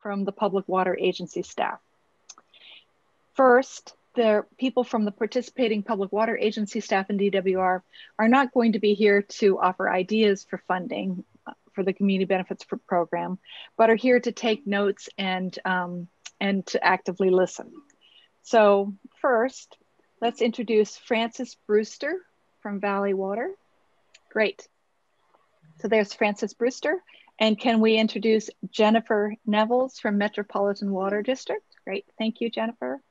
from the Public Water Agency staff. First, the people from the participating Public Water Agency staff and DWR are not going to be here to offer ideas for funding for the Community Benefits Program, but are here to take notes and to actively listen. So first, let's introduce Frances Brewster from Valley Water. Great. So there's Frances Brewster. And can we introduce Jennifer Nevels from Metropolitan Water District? Great, thank you, Jennifer.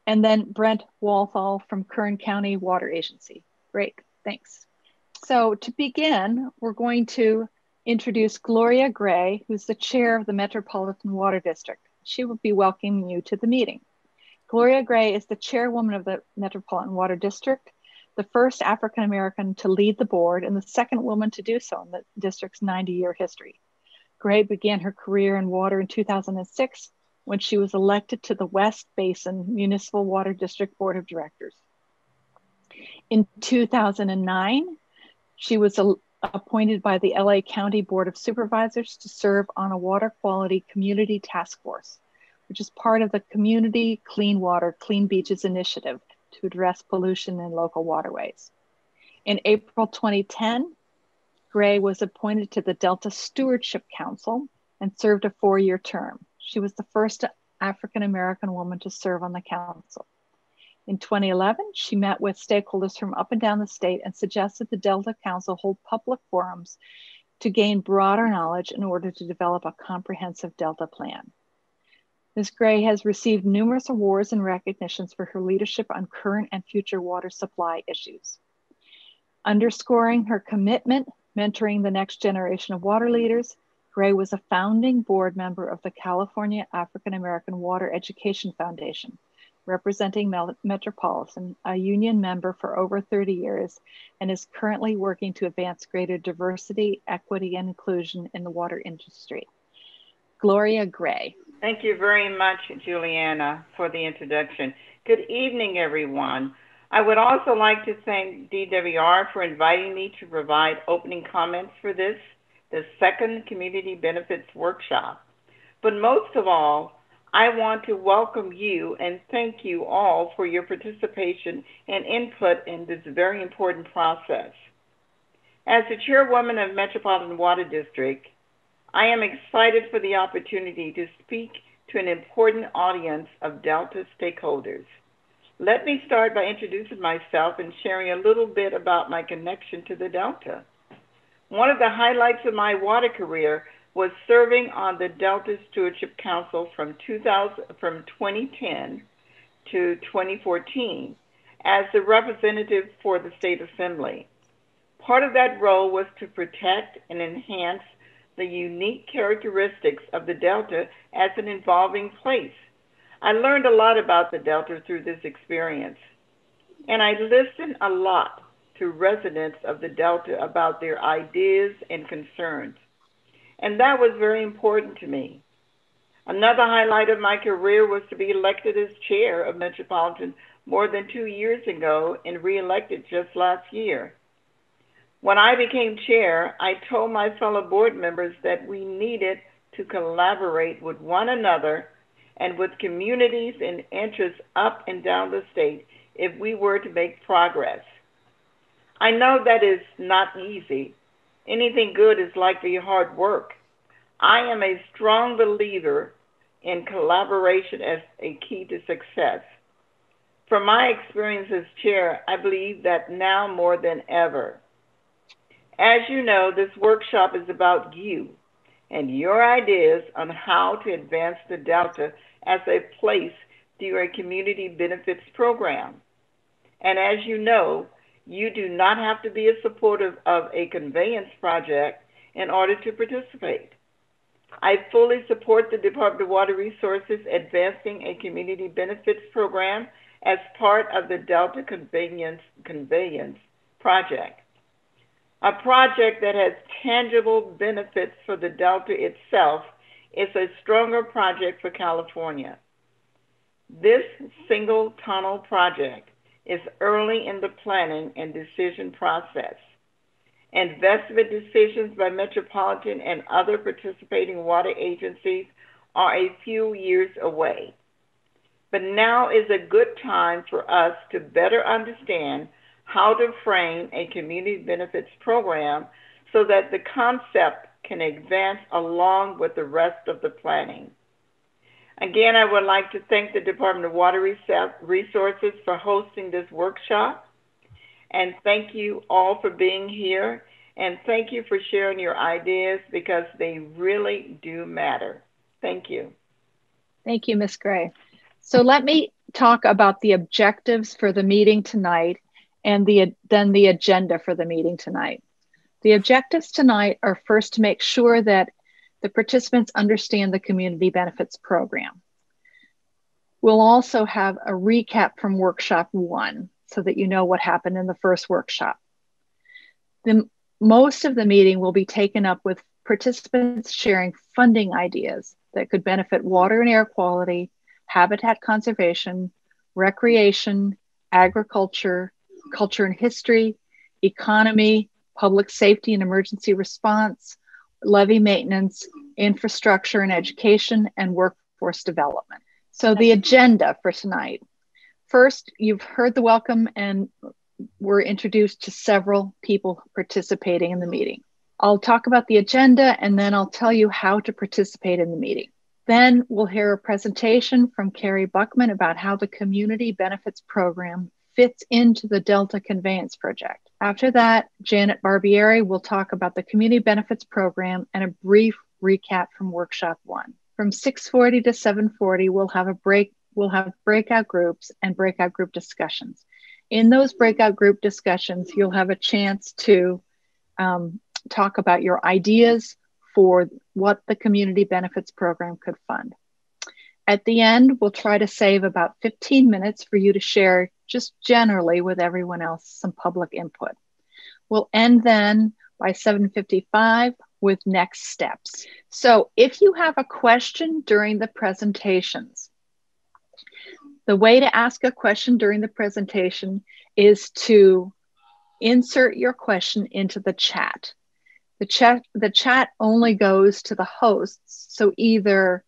And then Brent Walthall from Kern County Water Agency. Great, thanks. So to begin, we're going to introduce Gloria Gray, who's the chair of the Metropolitan Water District. She will be welcoming you to the meeting. Gloria Gray is the chairwoman of the Metropolitan Water District, the first African-American to lead the board and the second woman to do so in the district's 90-year history. Gray began her career in water in 2006 when she was elected to the West Basin Municipal Water District Board of Directors. In 2009, she was appointed by the LA County Board of Supervisors to serve on a water quality community task force, which is part of the Community Clean Water, Clean Beaches initiative to address pollution in local waterways. In April 2010, Gray was appointed to the Delta Stewardship Council and served a 4-year term. She was the first African-American woman to serve on the council. In 2011, she met with stakeholders from up and down the state and suggested the Delta Council hold public forums to gain broader knowledge in order to develop a comprehensive Delta plan. Ms. Gray has received numerous awards and recognitions for her leadership on current and future water supply issues. Underscoring her commitment, mentoring the next generation of water leaders, Gray was a founding board member of the California African American Water Education Foundation, representing Metropolitan, a union member for over 30 years, and is currently working to advance greater diversity, equity, and inclusion in the water industry. Gloria Gray. Thank you very much, Juliana, for the introduction. Good evening, everyone. I would also like to thank DWR for inviting me to provide opening comments for the second Community Benefits Workshop. But most of all, I want to welcome you and thank you all for your participation and input in this very important process. As the chairwoman of Metropolitan Water District, I am excited for the opportunity to speak to an important audience of Delta stakeholders. Let me start by introducing myself and sharing a little bit about my connection to the Delta. One of the highlights of my water career was serving on the Delta Stewardship Council from 2010 to 2014 as the representative for the State Assembly. Part of that role was to protect and enhance the unique characteristics of the Delta as an evolving place. I learned a lot about the Delta through this experience, and I listened a lot to residents of the Delta about their ideas and concerns, and that was very important to me. Another highlight of my career was to be elected as chair of Metropolitan more than 2 years ago and re-elected just last year. When I became chair, I told my fellow board members that we needed to collaborate with one another and with communities and interests up and down the state if we were to make progress. I know that is not easy. Anything good is likely hard work. I am a strong believer in collaboration as a key to success. From my experience as chair, I believe that now more than ever. As you know, this workshop is about you and your ideas on how to advance the Delta as a place through a community benefits program. And as you know, you do not have to be a supporter of a conveyance project in order to participate. I fully support the Department of Water Resources advancing a community benefits program as part of the Delta Conveyance project. A project that has tangible benefits for the Delta itself is a stronger project for California. This single tunnel project is early in the planning and decision process. Investment decisions by Metropolitan and other participating water agencies are a few years away. But now is a good time for us to better understand how to frame a community benefits program so that the concept can advance along with the rest of the planning. Again, I would like to thank the Department of Water Resources for hosting this workshop. And thank you all for being here. And thank you for sharing your ideas because they really do matter. Thank you. Thank you, Ms. Gray. So let me talk about the objectives for the meeting tonight and then the agenda for the meeting tonight. The objectives tonight are first to make sure that the participants understand the Community Benefits Program. We'll also have a recap from workshop 1 so that you know what happened in the first workshop. Most of the meeting will be taken up with participants sharing funding ideas that could benefit water and air quality, habitat conservation, recreation, agriculture, culture and history, economy, public safety and emergency response, levee maintenance, infrastructure and education, and workforce development. So the agenda for tonight. First, you've heard the welcome and we're introduced to several people participating in the meeting. I'll talk about the agenda and then I'll tell you how to participate in the meeting. Then we'll hear a presentation from Carrie Buckman about how the Community Benefits Program fits into the Delta Conveyance Project. After that, Janet Barbieri will talk about the Community Benefits Program and a brief recap from Workshop 1. From 6:40 to 7:40, we'll have breakout groups and breakout group discussions. In those breakout group discussions, you'll have a chance to talk about your ideas for what the Community Benefits Program could fund. At the end, we'll try to save about 15 minutes for you to share just generally with everyone else some public input. We'll end then by 7:55 with next steps. So if you have a question during the presentations, the way to ask a question during the presentation is to insert your question into the chat. The chat only goes to the hosts. So either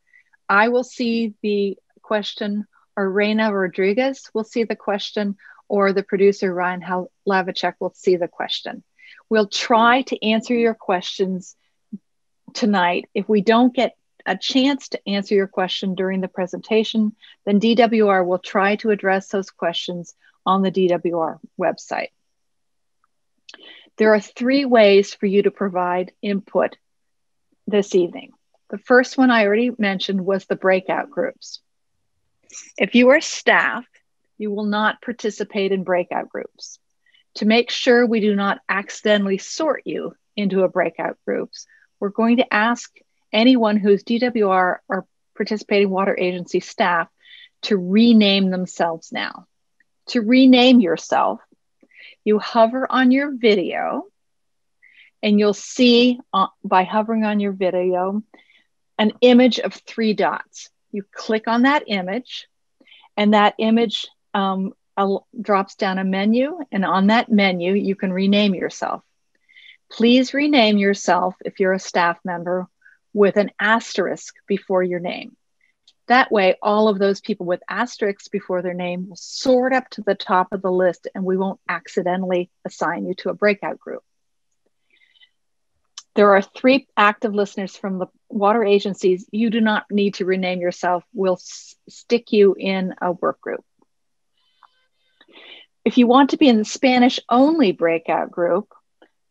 I will see the question or Reina Rodriguez will see the question or the producer Ryan Lavacek will see the question. We'll try to answer your questions tonight. If we don't get a chance to answer your question during the presentation, then DWR will try to address those questions on the DWR website. There are 3 ways for you to provide input this evening. The first one I already mentioned was the breakout groups. If you are staff, you will not participate in breakout groups. To make sure we do not accidentally sort you into a breakout groups, we're going to ask anyone who's DWR or participating water agency staff to rename themselves now. To rename yourself, you hover on your video and you'll see by hovering on your video an image of 3 dots. You click on that image and that image drops down a menu, and on that menu you can rename yourself. Please rename yourself if you're a staff member with an asterisk before your name. That way, all of those people with asterisks before their name will sort up to the top of the list and we won't accidentally assign you to a breakout group. There are 3 active listeners from the water agencies. You do not need to rename yourself. We'll stick you in a work group. If you want to be in the Spanish only breakout group,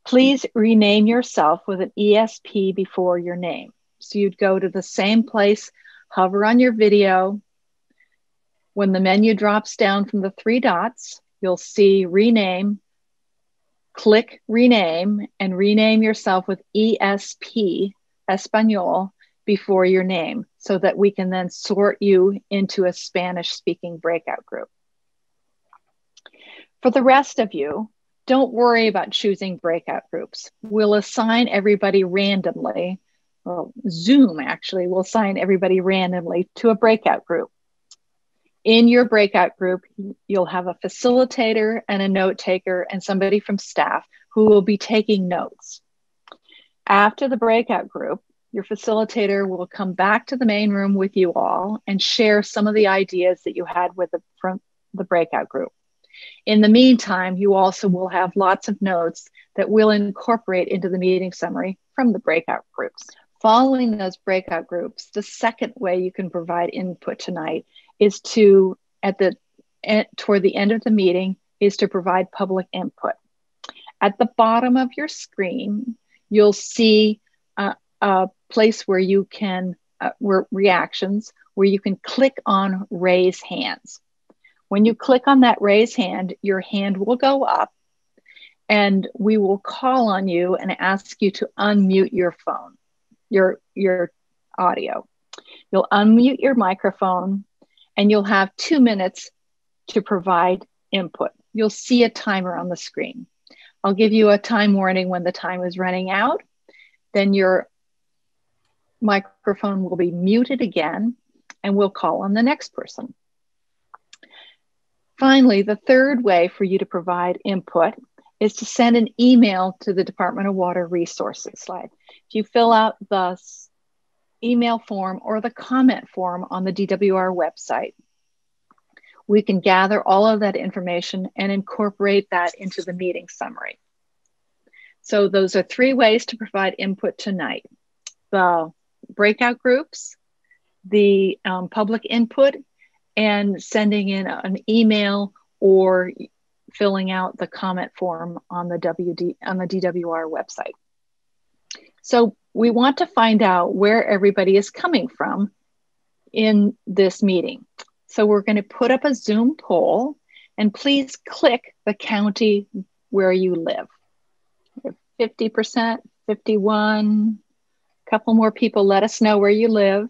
please rename yourself with an ESP before your name. So you'd go to the same place, hover on your video. When the menu drops down from the 3 dots, you'll see rename, click rename, and rename yourself with ESP, Espanol, before your name so that we can then sort you into a Spanish speaking breakout group. For the rest of you, don't worry about choosing breakout groups. We'll assign everybody randomly. Well, Zoom actually will assign everybody randomly to a breakout group. In your breakout group, you'll have a facilitator and a note taker and somebody from staff who will be taking notes. After the breakout group, Your facilitator will come back to the main room with you all and share some of the ideas that you had from the breakout group. In the meantime, you also will have lots of notes that we'll incorporate into the meeting summary from the breakout groups. Following those breakout groups, the second way you can provide input tonight is toward the end of the meeting, is to provide public input. At the bottom of your screen, you'll see a place where you can, reactions, where you can click on raise hands. When you click on that raise hand, your hand will go up and we will call on you and ask you to unmute your phone, your audio. You'll unmute your microphone and you'll have 2 minutes to provide input. You'll see a timer on the screen. I'll give you a time warning when the time is running out. Then your microphone will be muted again and we'll call on the next person. Finally, the third way for you to provide input is to send an email to the Department of Water Resources slide. If you fill out the email form or the comment form on the DWR website, we can gather all of that information and incorporate that into the meeting summary. So those are 3 ways to provide input tonight: the breakout groups, the public input, and sending in an email or filling out the comment form on the DWR website. So we want to find out where everybody is coming from in this meeting. So we're going to put up a Zoom poll, and please click the county where you live. 50%, 51, a couple more people, let us know where you live.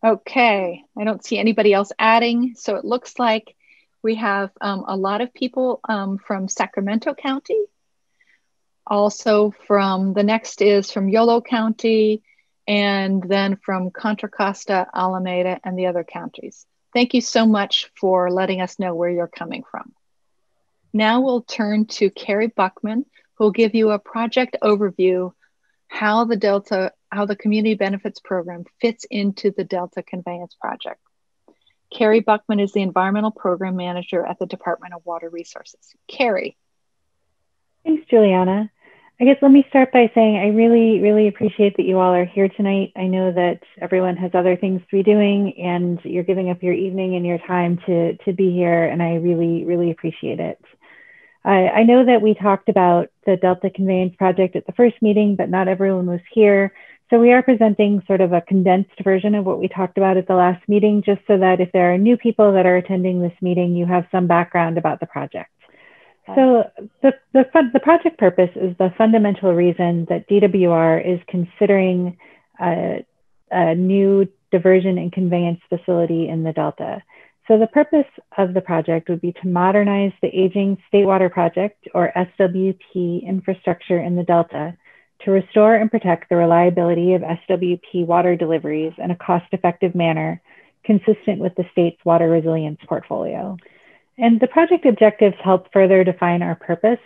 Okay, I don't see anybody else adding. So it looks like we have a lot of people from Sacramento County. Also the next is from Yolo County, and then from Contra Costa, Alameda, and the other counties. Thank you so much for letting us know where you're coming from. Now we'll turn to Carrie Buckman, who will give you a project overview, how the Community Benefits Program fits into the Delta Conveyance Project. Carrie Buckman is the Environmental Program Manager at the Department of Water Resources. Carrie. Thanks, Juliana. I guess let me start by saying I really, really appreciate that you all are here tonight. I know that everyone has other things to be doing and you're giving up your evening and your time to be here, and I really, really appreciate it. I know that we talked about the Delta Conveyance Project at the first meeting, but not everyone was here. So we are presenting sort of a condensed version of what we talked about at the last meeting, just so that if there are new people that are attending this meeting, you have some background about the project. So the project purpose is the fundamental reason that DWR is considering a new diversion and conveyance facility in the Delta. So the purpose of the project would be to modernize the aging State Water Project, or SWP, infrastructure in the Delta to restore and protect the reliability of SWP water deliveries in a cost-effective manner consistent with the state's water resilience portfolio. And the project objectives help further define our purpose.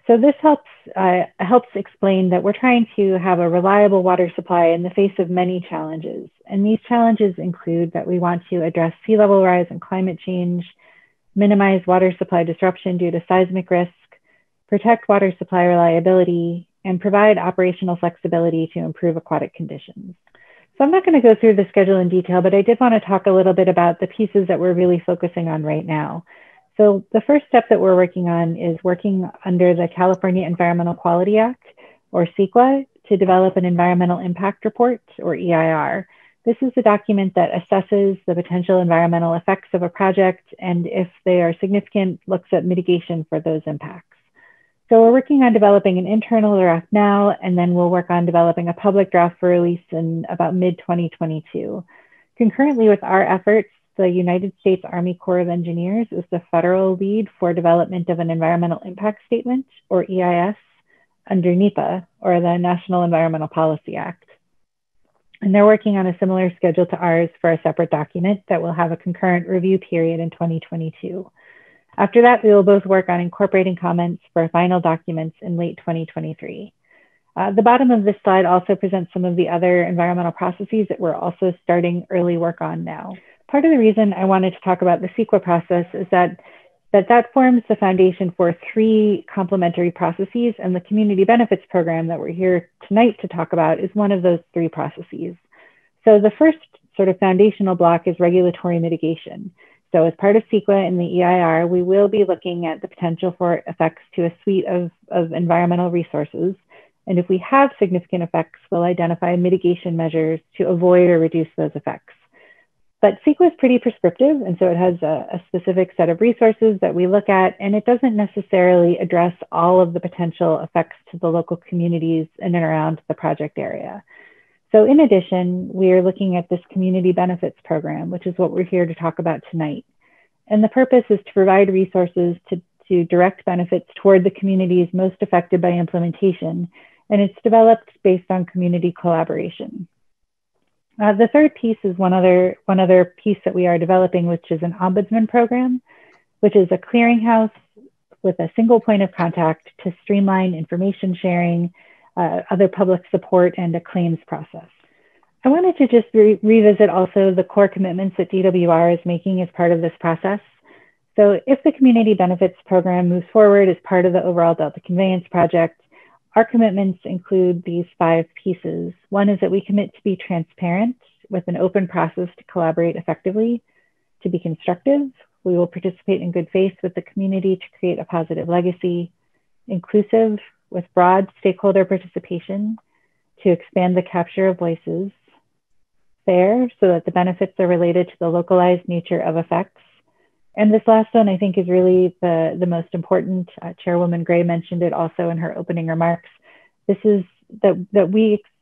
So this helps explain that we're trying to have a reliable water supply in the face of many challenges. And these challenges include that we want to address sea level rise and climate change, minimize water supply disruption due to seismic risk, protect water supply reliability, and provide operational flexibility to improve aquatic conditions. So I'm not going to go through the schedule in detail, but I did want to talk a little bit about the pieces that we're really focusing on right now. So the first step that we're working on is working under the California Environmental Quality Act, or CEQA, to develop an environmental impact report, or EIR. This is a document that assesses the potential environmental effects of a project, and if they are significant, looks at mitigation for those impacts. So we're working on developing an internal draft now, and then we'll work on developing a public draft for release in about mid-2022. Concurrently with our efforts, the United States Army Corps of Engineers is the federal lead for development of an environmental impact statement, or EIS, under NEPA, or the National Environmental Policy Act. And they're working on a similar schedule to ours for a separate document that will have a concurrent review period in 2022. After that, we will both work on incorporating comments for final documents in late 2023. The bottom of this slide also presents some of the other environmental processes that we're also starting early work on now. Part of the reason I wanted to talk about the CEQA process is that forms the foundation for 3 complementary processes, and the community benefits program that we're here tonight to talk about is one of those 3 processes. So the first sort of foundational block is regulatory mitigation. So as part of CEQA and the EIR, we will be looking at the potential for effects to a suite of environmental resources. And if we have significant effects, we'll identify mitigation measures to avoid or reduce those effects. But CEQA is pretty prescriptive, and so it has a specific set of resources that we look at, and it doesn't necessarily address all of the potential effects to the local communities in and around the project area. So in addition, we are looking at this community benefits program, which is what we're here to talk about tonight. And the purpose is to provide resources to direct benefits toward the communities most affected by implementation, and it's developed based on community collaboration. The third piece is one other piece that we are developing, which is an ombudsman program, which is a clearinghouse with a single point of contact to streamline information sharing, other public support, and a claims process. I wanted to just revisit also the core commitments that DWR is making as part of this process. So if the community benefits program moves forward as part of the overall Delta Conveyance project, our commitments include these 5 pieces. One is that we commit to be transparent with an open process to collaborate effectively, to be constructive. We will participate in good faith with the community to create a positive legacy, inclusive with broad stakeholder participation to expand the capture of voices, fair so that the benefits are related to the localized nature of effects. And this last one, I think, is really the most important. Chairwoman Gray mentioned it also in her opening remarks. This is that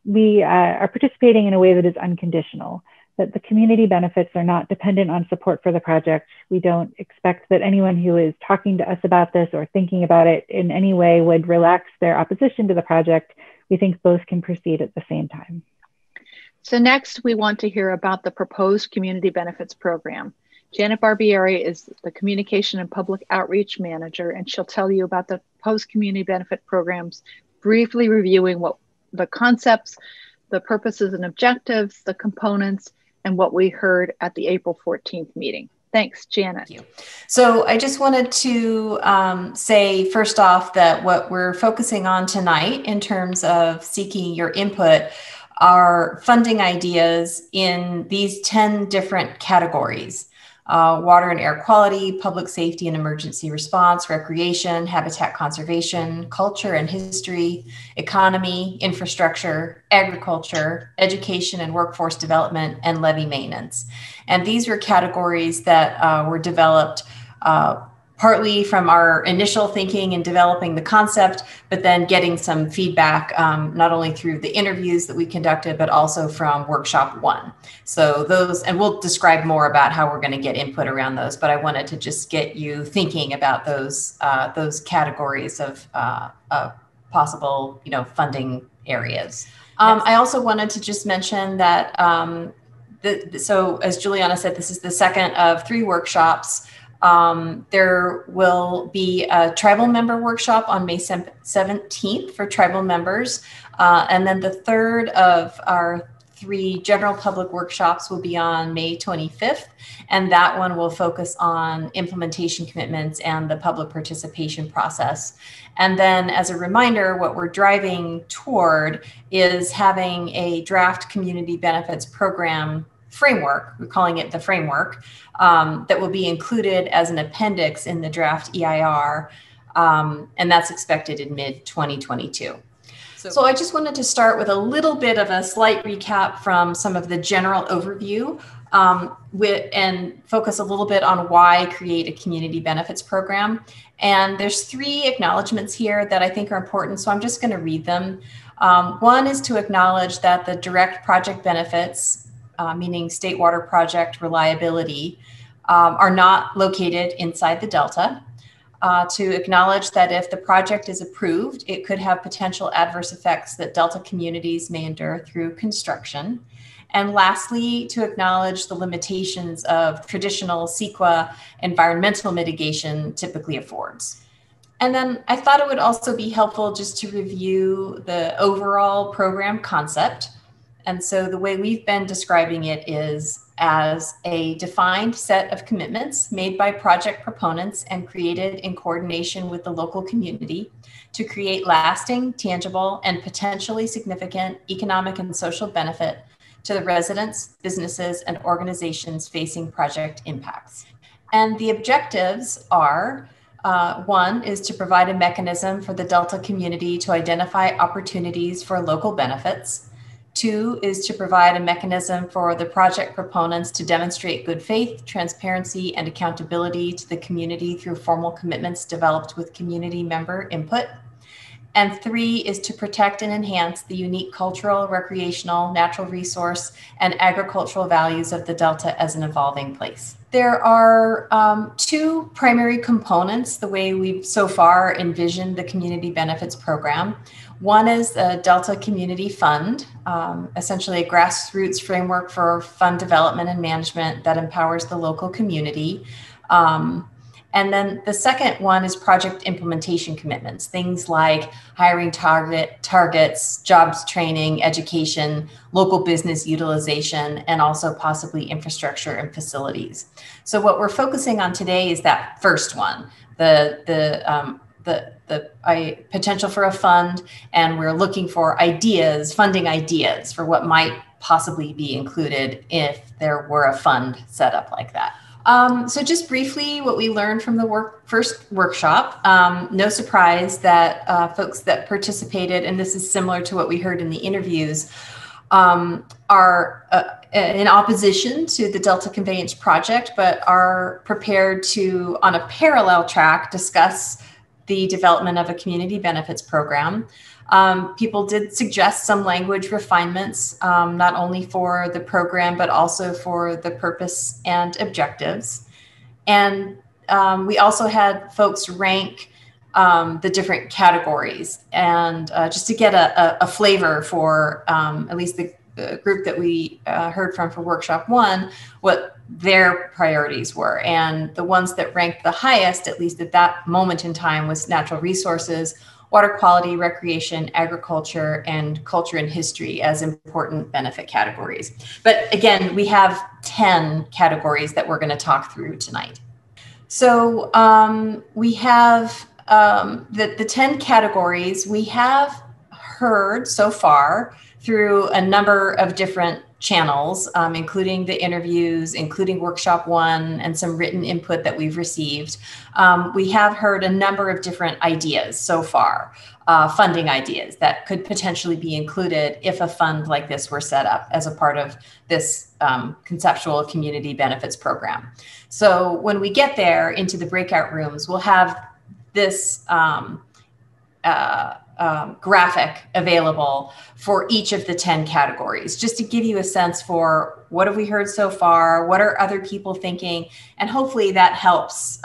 we are participating in a way that is unconditional, that the community benefits are not dependent on support for the project. We don't expect that anyone who is talking to us about this or thinking about it in any way would relax their opposition to the project. We think both can proceed at the same time. So next, we want to hear about the proposed community benefits program. Janet Barbieri is the Communication and Public Outreach Manager, and she'll tell you about the proposed community benefit programs, briefly reviewing what the concepts, the purposes and objectives, the components, and what we heard at the April 14th meeting. Thanks, Janet. Thank you. So I just wanted to say first off that what we're focusing on tonight in terms of seeking your input are funding ideas in these 10 different categories. Water and air quality, public safety and emergency response, recreation, habitat conservation, culture and history, economy, infrastructure, agriculture, education and workforce development, and levee maintenance. And these were categories that were developed partly from our initial thinking and developing the concept, but then getting some feedback, not only through the interviews that we conducted, but also from workshop 1. So those, and we'll describe more about how we're going to get input around those, but I wanted to just get you thinking about those categories of possible, funding areas. I also wanted to just mention that, so as Juliana said, this is the second of 3 workshops. There will be a tribal member workshop on May 17th for tribal members. And then the third of our 3 general public workshops will be on May 25th. And that one will focus on implementation commitments and the public participation process. And then as a reminder, what we're driving toward is having a draft community benefits program framework, we're calling it the framework, that will be included as an appendix in the draft EIR, and that's expected in mid-2022. So I just wanted to start with a little bit of a slight recap from some of the general overview and focus a little bit on why create a community benefits program. And there's 3 acknowledgements here that I think are important, so I'm just going to read them. One is to acknowledge that the direct project benefits, meaning state water project reliability, are not located inside the Delta. To acknowledge that if the project is approved, it could have potential adverse effects that Delta communities may endure through construction. And lastly, to acknowledge the limitations of traditional CEQA environmental mitigation typically affords. And then I thought it would also be helpful just to review the overall program concept. And so the way we've been describing it is as a defined set of commitments made by project proponents and created in coordination with the local community to create lasting, tangible, and potentially significant economic and social benefit to the residents, businesses, and organizations facing project impacts. And the objectives are, one is to provide a mechanism for the Delta community to identify opportunities for local benefits. Two is to provide a mechanism for the project proponents to demonstrate good faith, transparency, and accountability to the community through formal commitments developed with community member input. And three is to protect and enhance the unique cultural, recreational, natural resource, and agricultural values of the Delta as an evolving place. There are two primary components the way we've so far envisioned the Community Benefits Program. One is the Delta Community Fund, essentially a grassroots framework for fund development and management that empowers the local community. And then the second one is project implementation commitments, things like hiring targets, jobs training, education, local business utilization, and also possibly infrastructure and facilities. So what we're focusing on today is that first one, the potential for a fund, and we're looking for ideas, funding ideas for what might possibly be included if there were a fund set up like that. So just briefly, what we learned from the first workshop, no surprise that folks that participated, and this is similar to what we heard in the interviews, are in opposition to the Delta Conveyance Project, but are prepared to, on a parallel track, discuss the development of a community benefits program. People did suggest some language refinements, not only for the program, but also for the purpose and objectives. And we also had folks rank the different categories, and just to get a flavor for at least the group that we heard from for workshop one, what their priorities were. And the ones that ranked the highest, at least at that moment in time, was natural resources, water quality, recreation, agriculture, and culture and history as important benefit categories. But again, we have 10 categories that we're going to talk through tonight. So we have the 10 categories we have heard so far through a number of different channels, including the interviews, including workshop one, and some written input that we've received. We have heard a number of different ideas so far, funding ideas that could potentially be included if a fund like this were set up as a part of this conceptual community benefits program. So when we get there into the breakout rooms, we'll have this graphic available for each of the 10 categories, just to give you a sense for what have we heard so far, what are other people thinking, and hopefully that helps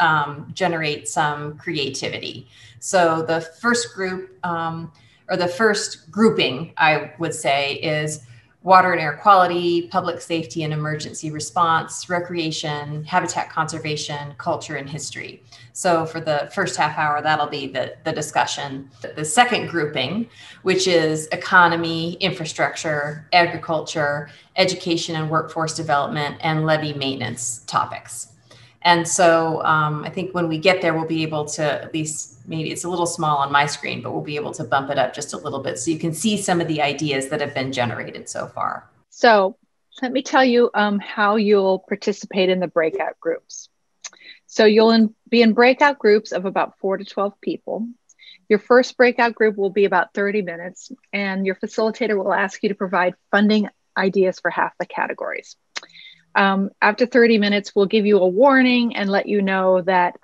generate some creativity. So the first group, or the first grouping, I would say, is water and air quality, public safety and emergency response, recreation, habitat conservation, culture and history. So for the first half hour, that'll be the discussion. The second grouping, which is economy, infrastructure, agriculture, education and workforce development, and levee maintenance topics. And so I think when we get there, we'll be able to, at least maybe it's a little small on my screen, but we'll be able to bump it up just a little bit so you can see some of the ideas that have been generated so far. So let me tell you how you'll participate in the breakout groups. So you'll be in breakout groups of about 4 to 12 people. Your first breakout group will be about 30 minutes, and your facilitator will ask you to provide funding ideas for half the categories. After 30 minutes, we'll give you a warning and let you know that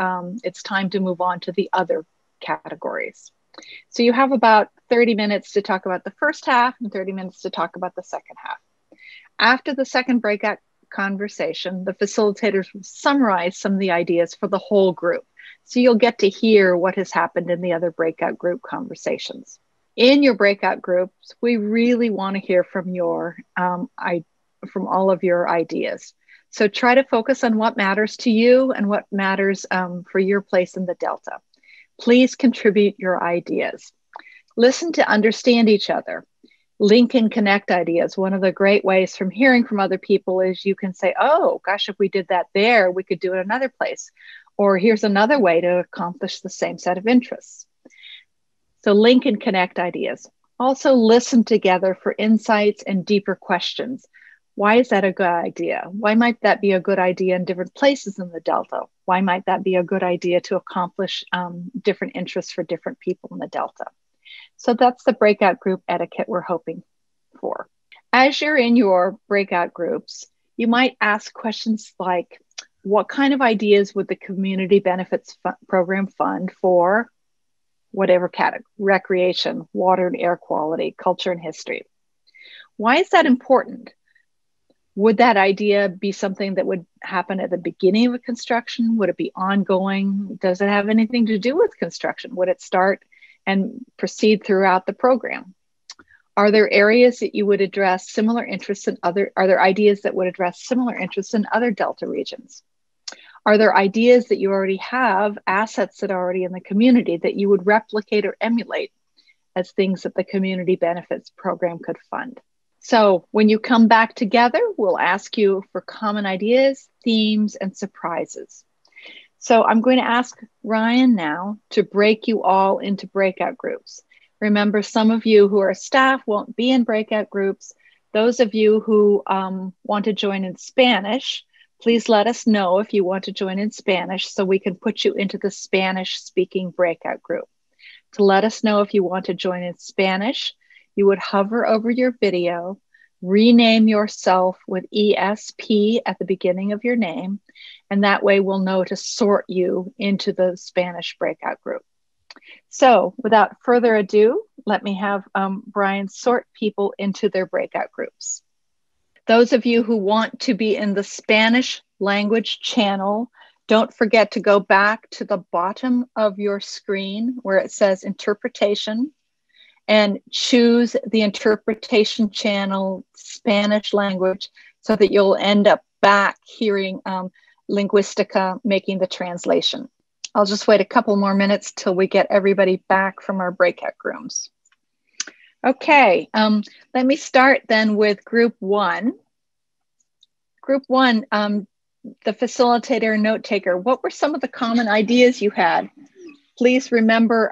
it's time to move on to the other categories. So you have about 30 minutes to talk about the first half and 30 minutes to talk about the second half. After the second breakout conversation, the facilitators will summarize some of the ideas for the whole group. So you'll get to hear what has happened in the other breakout group conversations. In your breakout groups, we really want to hear from from all of your ideas. So try to focus on what matters to you and what matters for your place in the Delta. Please contribute your ideas. Listen to understand each other. Link and connect ideas. One of the great ways from hearing from other people is you can say, oh, gosh, if we did that there, we could do it another place. Or here's another way to accomplish the same set of interests. So link and connect ideas. Also listen together for insights and deeper questions. Why is that a good idea? Why might that be a good idea in different places in the Delta? Why might that be a good idea to accomplish different interests for different people in the Delta? So that's the breakout group etiquette we're hoping for. As you're in your breakout groups, you might ask questions like, what kind of ideas would the Community Benefits Program fund for whatever category? Recreation, water and air quality, culture and history. Why is that important? Would that idea be something that would happen at the beginning of a construction? Would it be ongoing? Does it have anything to do with construction? Would it start and proceed throughout the program? Are there areas that you would address similar interests in are there ideas that would address similar interests in other Delta regions? Are there ideas that you already have, assets that are already in the community that you would replicate or emulate as things that the Community Benefits Program could fund? So when you come back together, we'll ask you for common ideas, themes, and surprises. So I'm going to ask Ryan now to break you all into breakout groups. Remember, some of you who are staff won't be in breakout groups. Those of you who want to join in Spanish, please let us know if you want to join in Spanish so we can put you into the Spanish speaking breakout group. To let us know if you want to join in Spanish, you would hover over your video, rename yourself with ESP at the beginning of your name, and that way we'll know to sort you into the Spanish breakout group. So without further ado, let me have Brian sort people into their breakout groups. Those of you who want to be in the Spanish language channel, don't forget to go back to the bottom of your screen where it says interpretation and choose the interpretation channel Spanish language so that you'll end up back hearing Linguistica making the translation. I'll just wait a couple more minutes till we get everybody back from our breakout rooms. Okay, let me start then with group one. Group one, the facilitator and note taker, what were some of the common ideas you had? Please remember,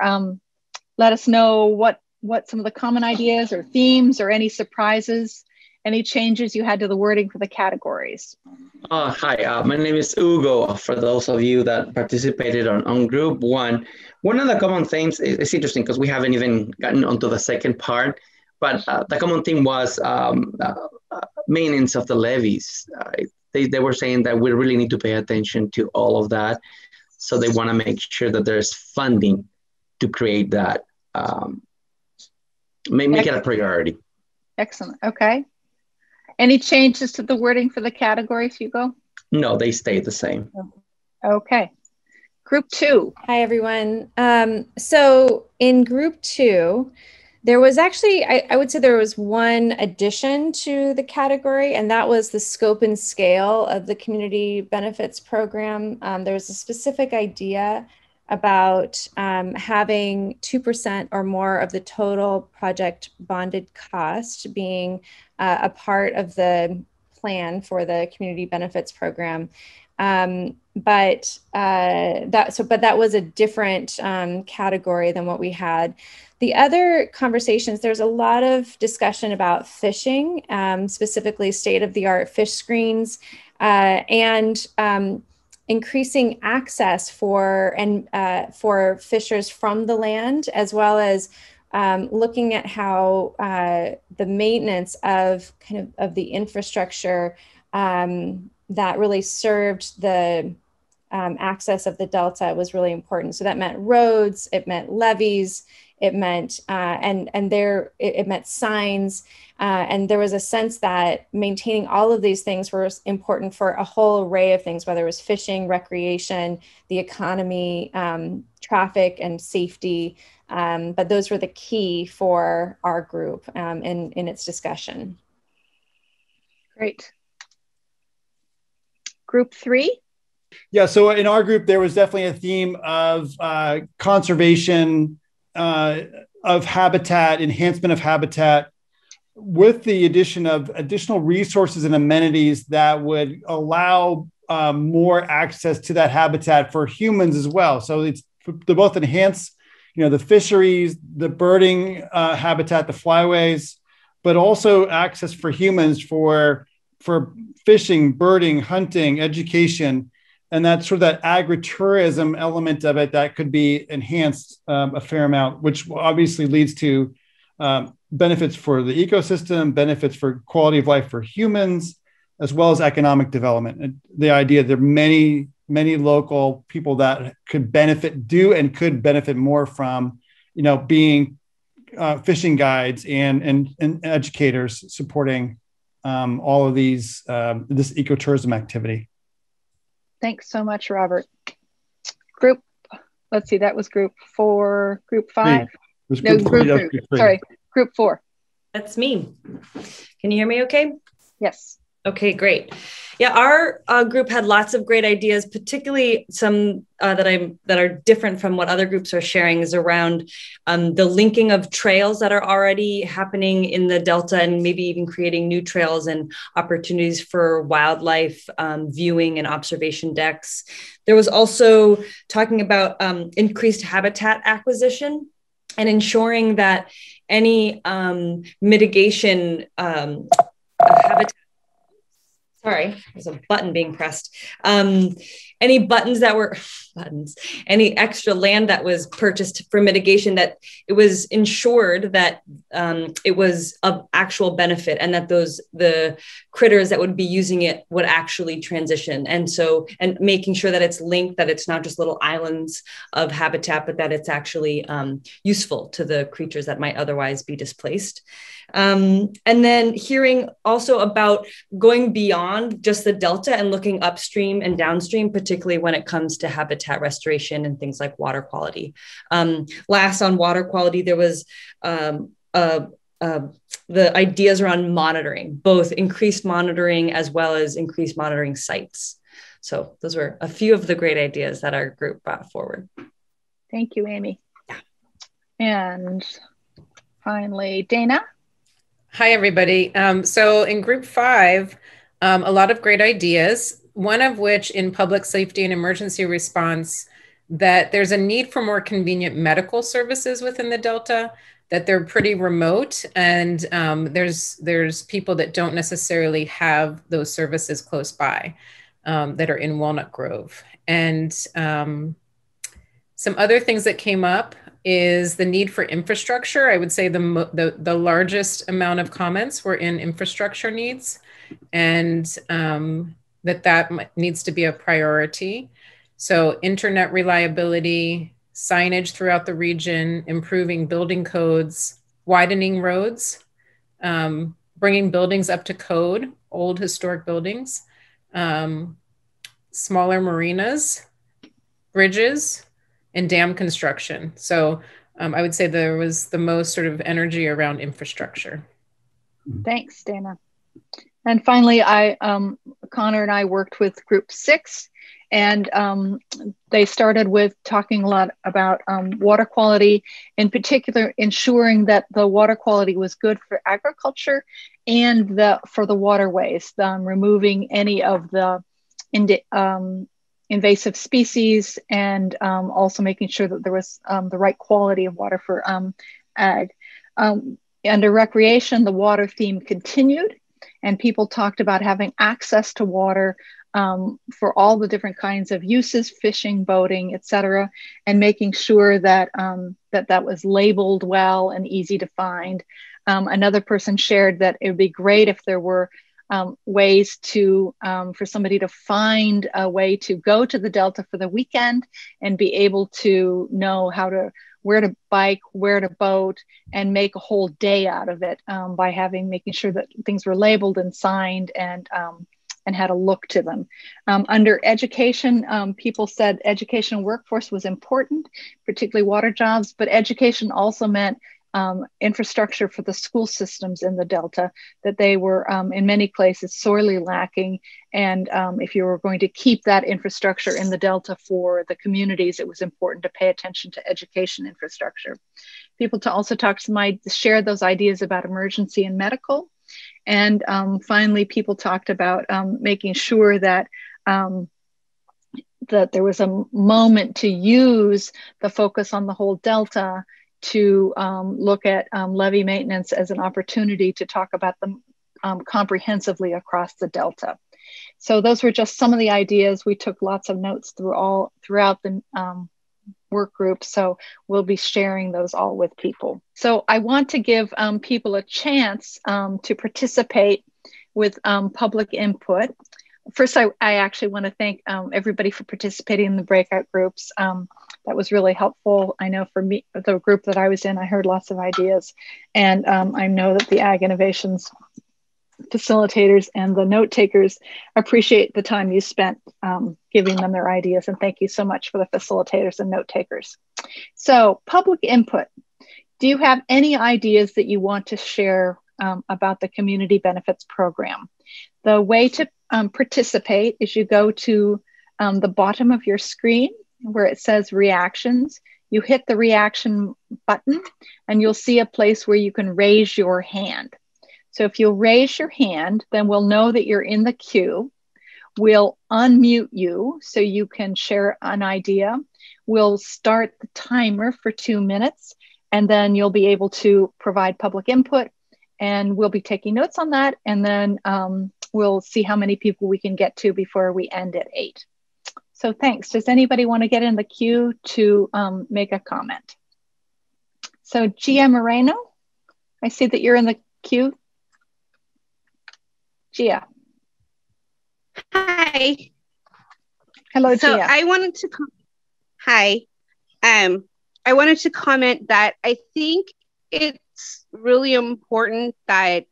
let us know what some of the common ideas or themes or any surprises, any changes you had to the wording for the categories. Hi, my name is Hugo. For those of you that participated on group one of the common themes, it's interesting because we haven't even gotten onto the second part, but the common theme was maintenance of the levees. They were saying that we really need to pay attention to all of that. So they want to make sure that there's funding to create that. Make it a priority. Excellent. Okay. Any changes to the wording for the categories, Hugo? No, they stay the same. Okay. Group two. Hi, everyone. So in group two, there was actually, I would say there was one addition to the category, and that was the scope and scale of the Community Benefits Program. There was a specific idea about having 2% or more of the total project bonded cost being a part of the plan for the Community Benefits Program. But that was a different category than what we had. The other conversations, there's a lot of discussion about fishing, specifically state-of-the-art fish screens, and increasing access for fishers from the land, as well as looking at how the maintenance of the infrastructure that really served the access of the Delta was really important. So that meant roads, it meant levees, it meant it meant signs, and there was a sense that maintaining all of these things was important for a whole array of things, whether it was fishing, recreation, the economy, traffic, and safety. But those were the key for our group in its discussion. Great. Group three. Yeah, so in our group, there was definitely a theme of conservation of habitat, enhancement of habitat, with the addition of additional resources and amenities that would allow more access to that habitat for humans as well. So it's to both enhance, the fisheries, the birding habitat, the flyways, but also access for humans for fishing, birding, hunting, education, and that sort of that agritourism element of it that could be enhanced a fair amount, which obviously leads to benefits for the ecosystem, benefits for quality of life for humans, as well as economic development. And the idea there are many local people that could could benefit more from, being fishing guides and educators supporting all of these this ecotourism activity. Thanks so much, Robert. Let's see, that was group 4, group 5. Group 4. That's me. Can you hear me okay? Yes. Okay, great. Yeah, our group had lots of great ideas, particularly some that are different from what other groups are sharing, is around the linking of trails that are already happening in the Delta, and maybe even creating new trails and opportunities for wildlife viewing and observation decks. There was also talking about increased habitat acquisition and ensuring that any mitigation habitat. Sorry, there's a button being pressed. Any any extra land that was purchased for mitigation, that it was ensured that it was of actual benefit, and that the critters that would be using it would actually transition. And making sure that it's linked, that it's not just little islands of habitat, but that it's actually useful to the creatures that might otherwise be displaced. And then hearing also about going beyond just the Delta and looking upstream and downstream, particularly when it comes to habitat restoration and things like water quality. Last, on water quality, there was the ideas around monitoring, both increased monitoring as well as increased monitoring sites. So those were a few of the great ideas that our group brought forward. Thank you, Amy. And finally, Dana. Hi, everybody. So in group 5, a lot of great ideas, one of which in public safety and emergency response, that there's a need for more convenient medical services within the Delta, that they're pretty remote, and there's people that don't necessarily have those services close by that are in Walnut Grove. And some other things that came up is the need for infrastructure. I would say the largest amount of comments were in infrastructure needs, and that needs to be a priority. So internet reliability, signage throughout the region, improving building codes, widening roads, bringing buildings up to code, old historic buildings, smaller marinas, bridges, and dam construction. So I would say there was the most sort of energy around infrastructure. Thanks, Dana. And finally, Connor and I worked with group 6, and they started with talking a lot about water quality, in particular, ensuring that the water quality was good for agriculture and for the waterways, removing any of the invasive species, and also making sure that there was the right quality of water for ag. Under recreation, the water theme continued, and people talked about having access to water for all the different kinds of uses, fishing, boating, etc., and making sure that that was labeled well and easy to find. Another person shared that it would be great if there were ways to for somebody to find a way to go to the Delta for the weekend and be able to know where to bike, where to boat, and make a whole day out of it by making sure that things were labeled and signed and had a look to them. Under education, people said education and workforce was important, particularly water jobs, but education also meant infrastructure for the school systems in the Delta, that they were in many places sorely lacking. And if you were going to keep that infrastructure in the Delta for the communities, it was important to pay attention to education infrastructure. People to also share those ideas about emergency and medical. And finally, people talked about making sure that that there was a moment to use the focus on the whole Delta to look at levee maintenance as an opportunity to talk about them comprehensively across the Delta. So those were just some of the ideas. We took lots of notes throughout the work group, so we'll be sharing those all with people. So I want to give people a chance to participate with public input. First, I actually want to thank everybody for participating in the breakout groups. That was really helpful. I know for me, the group that I was in, I heard lots of ideas. And I know that the Ag Innovations facilitators and the note takers appreciate the time you spent giving them their ideas. And thank you so much for the facilitators and note takers. So public input. Do you have any ideas that you want to share about the Community Benefits Program? The way to participate is you go to the bottom of your screen where it says reactions. You hit the reaction button and you'll see a place where you can raise your hand. So if you'll raise your hand, then we'll know that you're in the queue. We'll unmute you so you can share an idea. We'll start the timer for 2 minutes, and then you'll be able to provide public input, and we'll be taking notes on that. And then we'll see how many people we can get to before we end at 8. So thanks. Does anybody want to get in the queue to make a comment? So Gia Moreno, I see that you're in the queue. Gia. Hi. Hello, so Gia. I wanted to I wanted to comment that I think it's really important that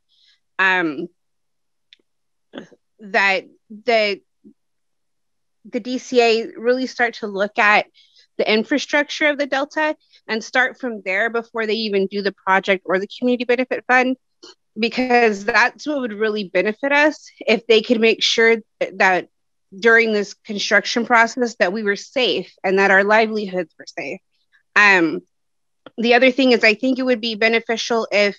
that the DCA really start to look at the infrastructure of the Delta and start from there before they even do the project or the community benefit fund, because that's what would really benefit us if they could make sure that during this construction process that we were safe and that our livelihoods were safe. The other thing is I think it would be beneficial if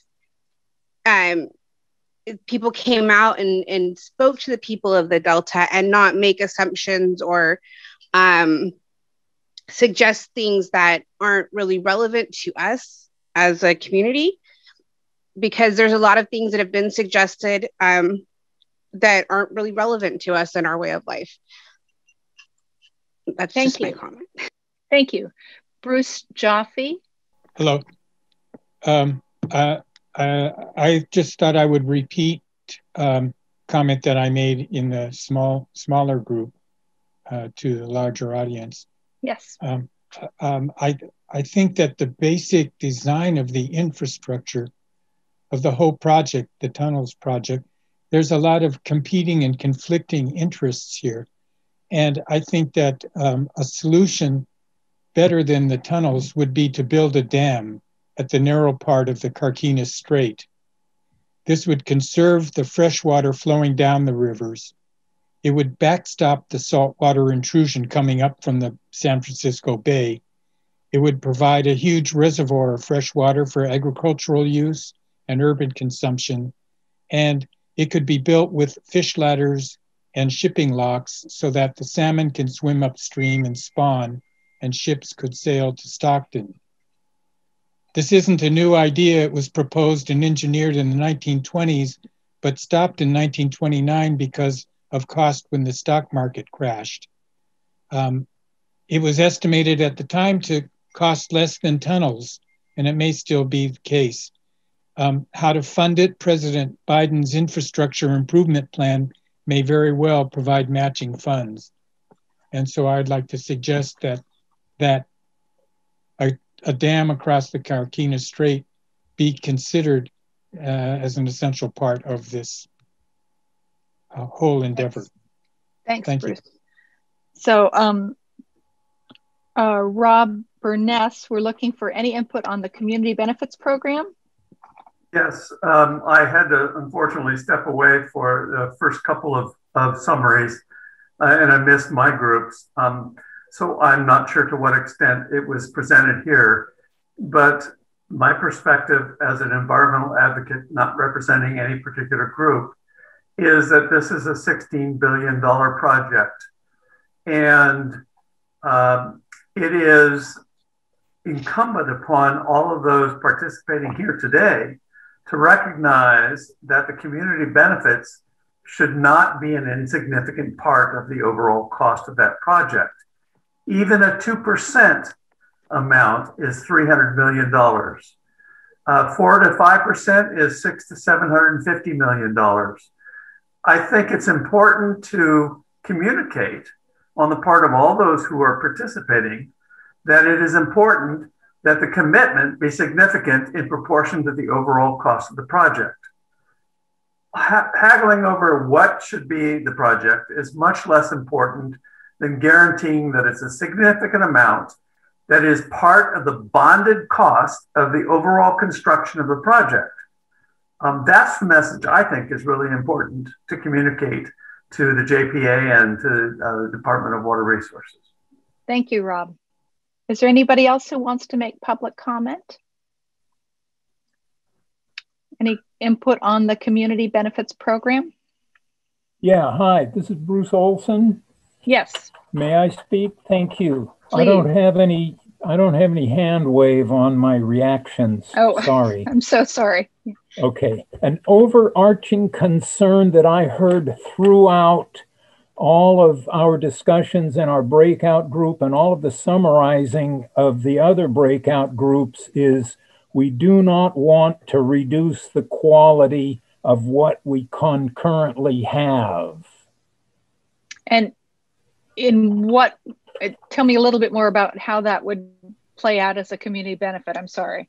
people came out and spoke to the people of the Delta and not make assumptions or suggest things that aren't really relevant to us as a community, because there's a lot of things that have been suggested that aren't really relevant to us in our way of life. That's just my comment. Thank you. Bruce Jaffe. Hello. I just thought I would repeat comment that I made in the smaller group to the larger audience. Yes. I think that the basic design of the infrastructure of the whole project, the tunnels project, there's a lot of competing and conflicting interests here. And I think that a solution better than the tunnels would be to build a dam at the narrow part of the Carquinez Strait. This would conserve the fresh water flowing down the rivers. It would backstop the saltwater intrusion coming up from the San Francisco Bay. It would provide a huge reservoir of fresh water for agricultural use and urban consumption. And it could be built with fish ladders and shipping locks so that the salmon can swim upstream and spawn, and ships could sail to Stockton. This isn't a new idea. It was proposed and engineered in the 1920s, but stopped in 1929 because of cost when the stock market crashed. It was estimated at the time to cost less than tunnels, and it may still be the case. How to fund it, President Biden's infrastructure improvement plan may very well provide matching funds. And so I'd like to suggest that a dam across the Carquinez Strait be considered as an essential part of this whole endeavor. Thanks Thank Bruce. you. So Rob for Ness, we're looking for any input on the community benefits program. Yes, I had to unfortunately step away for the first couple of summaries, and I missed my groups. So I'm not sure to what extent it was presented here, but my perspective as an environmental advocate, not representing any particular group, is that this is a $16 billion project. And it is incumbent upon all of those participating here today to recognize that the community benefits should not be an insignificant part of the overall cost of that project. Even a 2% amount is $300 million. 4 to 5% is $600 to $750 million. I think it's important to communicate on the part of all those who are participating that it is important that the commitment be significant in proportion to the overall cost of the project. Haggling over what should be the project is much less important than guaranteeing that it's a significant amount that is part of the bonded cost of the overall construction of the project. That's the message I think is really important to communicate to the JPA and to the Department of Water Resources. Thank you, Rob. Is there anybody else who wants to make public comment? Any input on the community benefits program? Yeah, hi, this is Bruce Olson. Yes. May I speak? Thank you. Please. I don't have any hand wave on my reactions. Oh, sorry. I'm so sorry. Okay. An overarching concern that I heard throughout all of our discussions in our breakout group and all of the summarizing of the other breakout groups is we do not want to reduce the quality of what we concurrently have. And in what, tell me a little bit more about how that would play out as a community benefit. I'm sorry.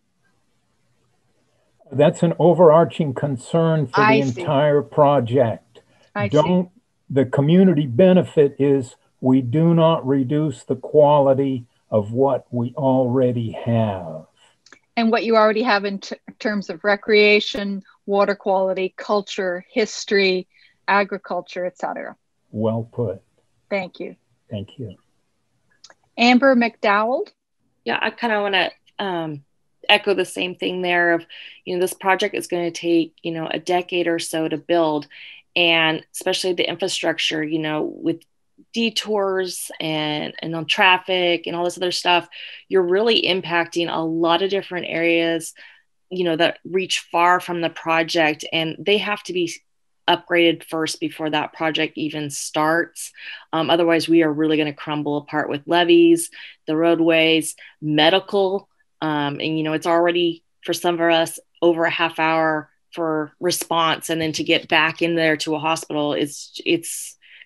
That's an overarching concern for the entire project. The community benefit is we do not reduce the quality of what we already have. And what you already have in terms of recreation, water quality, culture, history, agriculture, etc. Well put. Thank you. Thank you. Amber McDowell. Yeah, I kind of want to echo the same thing there of, this project is going to take, a decade or so to build. And especially the infrastructure, with detours and on traffic and all this other stuff, you're really impacting a lot of different areas, that reach far from the project, and they have to be upgraded first before that project even starts. Otherwise, we are really going to crumble apart with levees, the roadways, medical, and it's already for some of us over a half hour for response, and then to get back in there to a hospital it's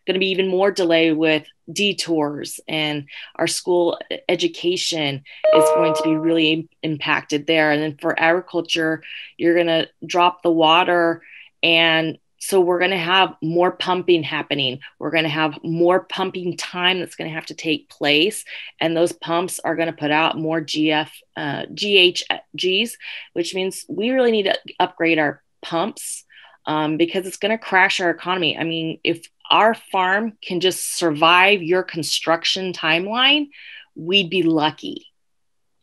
going to be even more delay with detours, and our school education is going to be really impacted there. And then for agriculture, you're going to drop the water, and so we're going to have more pumping happening. We're going to have more pumping time that's going to have to take place. And those pumps are going to put out more GHGs, which means we really need to upgrade our pumps because it's going to crash our economy. I mean, if our farm can just survive your construction timeline, we'd be lucky,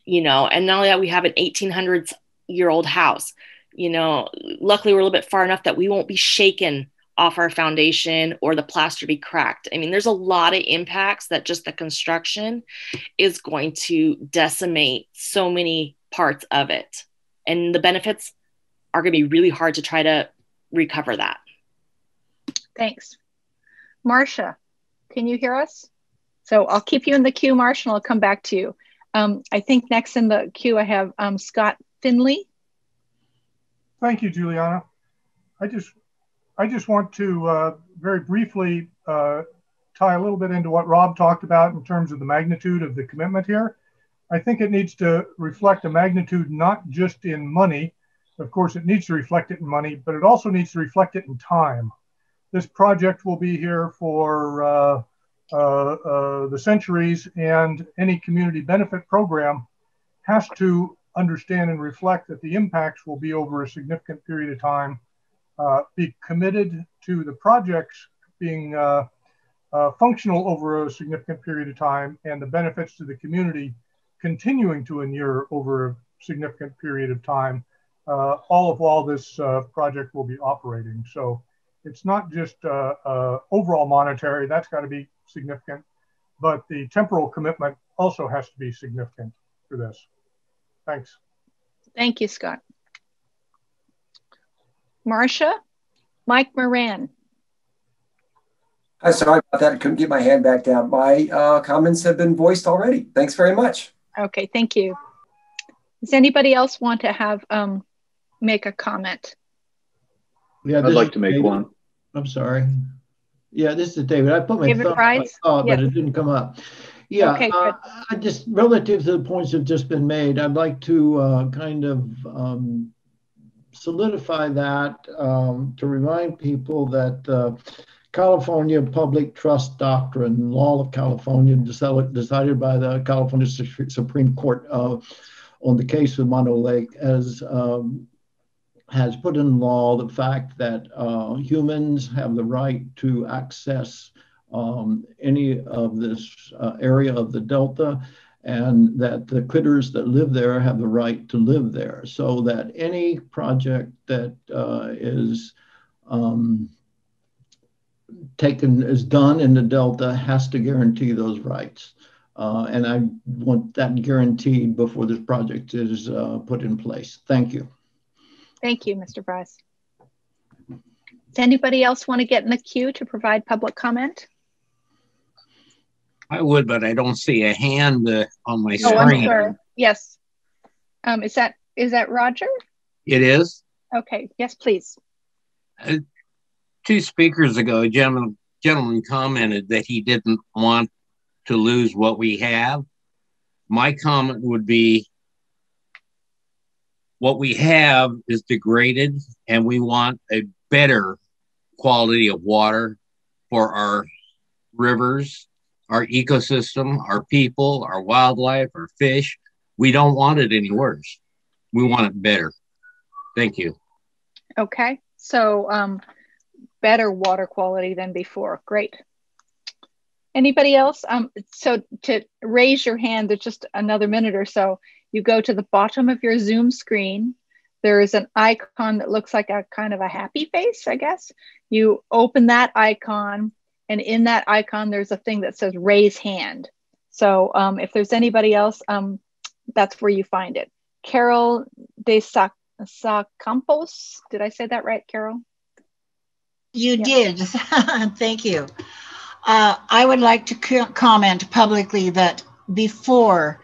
and not only that, we have an 1800s-year-old house. Luckily we're a little bit far enough that we won't be shaken off our foundation or the plaster be cracked. I mean, there's a lot of impacts that just the construction is going to decimate so many parts of it. And the benefits are going to be really hard to try to recover that. Thanks. Marcia, can you hear us? So I'll keep you in the queue, Marcia, and I'll come back to you. I think next in the queue I have Scott Finley. Thank you, Juliana. I just want to very briefly tie a little bit into what Rob talked about in terms of the magnitude of the commitment here. I think it needs to reflect a magnitude not just in money. Of course, it needs to reflect it in money, but it also needs to reflect it in time. This project will be here for the centuries, and any community benefit program has to understand and reflect that the impacts will be over a significant period of time, be committed to the projects being functional over a significant period of time, and the benefits to the community continuing to inure over a significant period of time, all of while this project will be operating. So it's not just overall monetary, that's got to be significant, but the temporal commitment also has to be significant for this. Thanks. Thank you, Scott. Marcia, Mike Moran. Hi, sorry about that. I couldn't get my hand back down. My comments have been voiced already. Thanks very much. Okay, thank you. Does anybody else want to have make a comment? Yeah, I'd like to make one. I'm sorry. Yeah, this is David. I put my thumb up, but it didn't come up. Yeah, okay, I just relative to the points that have just been made, I'd like to kind of solidify that to remind people that California Public Trust Doctrine, law of California, decided by the California Supreme Court on the case of Mono Lake, has put in law the fact that humans have the right to access any of this area of the Delta, and that the critters that live there have the right to live there, so that any project that is done in the Delta has to guarantee those rights. And I want that guaranteed before this project is put in place. Thank you. Thank you, Mr. Bryce. Does anybody else want to get in the queue to provide public comment? I would, but I don't see a hand on my screen. Oh, I'm sorry. Yes. Is that Roger? It is. Okay. Yes, please. 2 speakers ago, a gentleman commented that he didn't want to lose what we have. My comment would be, what we have is degraded, and we want a better quality of water for our rivers, our ecosystem, our people, our wildlife, our fish. We don't want it any worse. We want it better. Thank you. Okay. So better water quality than before. Great. Anybody else? So to raise your hand, there's just another minute or so. You go to the bottom of your Zoom screen. There is an icon that looks like a kind of a happy face, I guess. You open that icon, and in that icon, there's a thing that says raise hand. So if there's anybody else, that's where you find it. Carol de Sacampos, did I say that right, Carol? You did. Thank you. I would like to comment publicly that before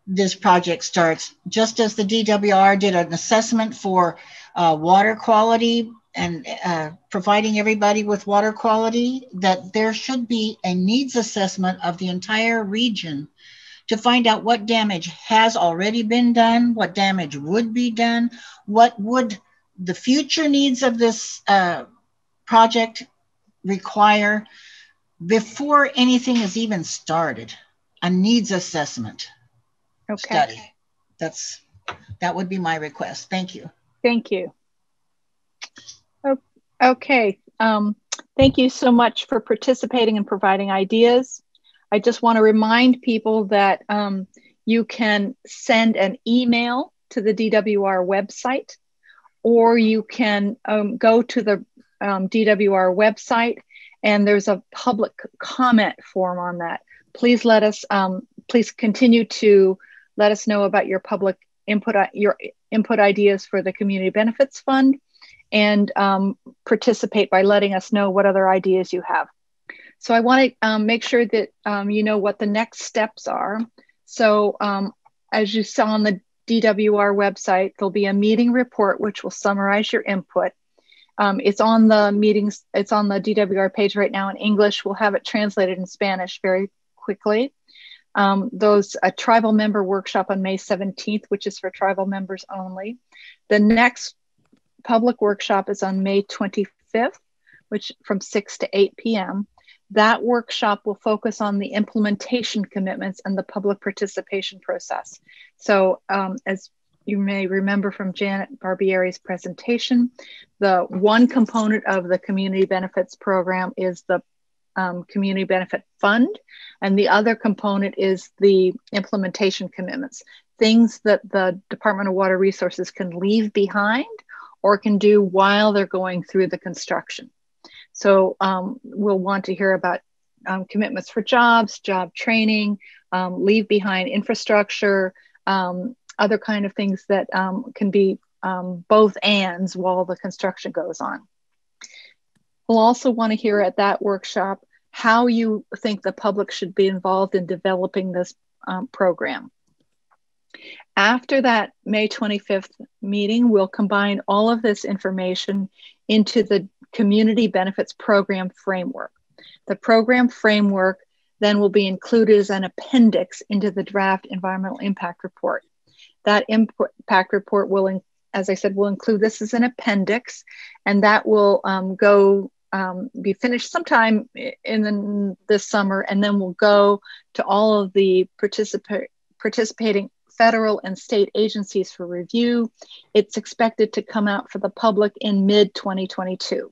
this project starts, just as the DWR did an assessment for water quality and providing everybody with water quality, that there should be a needs assessment of the entire region to find out what damage has already been done, what damage would be done, what would the future needs of this project require before anything is even started. A needs assessment study. That would be my request. Thank you. Thank you. Okay. Thank you so much for participating and providing ideas. I just want to remind people that you can send an email to the DWR website, or you can go to the DWR website, and there's a public comment form on that. Please let us, please continue to let us know about your public input, your input ideas for the Community Benefits Fund, and participate by letting us know what other ideas you have. So I want to make sure that you know what the next steps are. So as you saw on the DWR website, there'll be a meeting report which will summarize your input. It's on the meetings, it's on the DWR page right now in English. We'll have it translated in Spanish very quickly. A tribal member workshop on May 17th, which is for tribal members only. The next public workshop is on May 25th, which from 6 to 8 p.m. That workshop will focus on the implementation commitments and the public participation process. So as you may remember from Janet Barbieri's presentation, the one component of the community benefits program is the community benefit fund, and the other component is the implementation commitments, things that the Department of Water Resources can leave behind or can do while they're going through the construction. So we'll want to hear about commitments for jobs, job training, leave behind infrastructure, other kind of things that can be both ands while the construction goes on. We'll also want to hear at that workshop how you think the public should be involved in developing this program. After that May 25th meeting, we'll combine all of this information into the Community Benefits Program Framework. The program framework then will be included as an appendix into the draft Environmental Impact Report. That impact report will, as I said, will include this as an appendix, and that will be finished sometime in this summer, and then we'll go to all of the participating federal and state agencies for review. It's expected to come out for the public in mid-2022.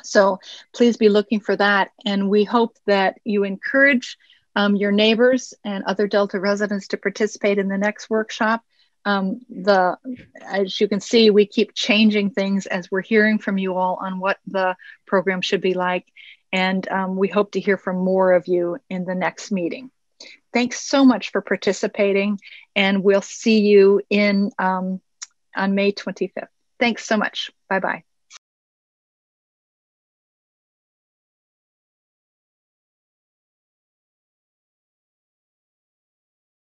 So please be looking for that. And we hope that you encourage your neighbors and other Delta residents to participate in the next workshop. As you can see, we keep changing things as we're hearing from you all on what the program should be like. And we hope to hear from more of you in the next meeting. Thanks so much for participating, and we'll see you on May 25th. Thanks so much. Bye-bye.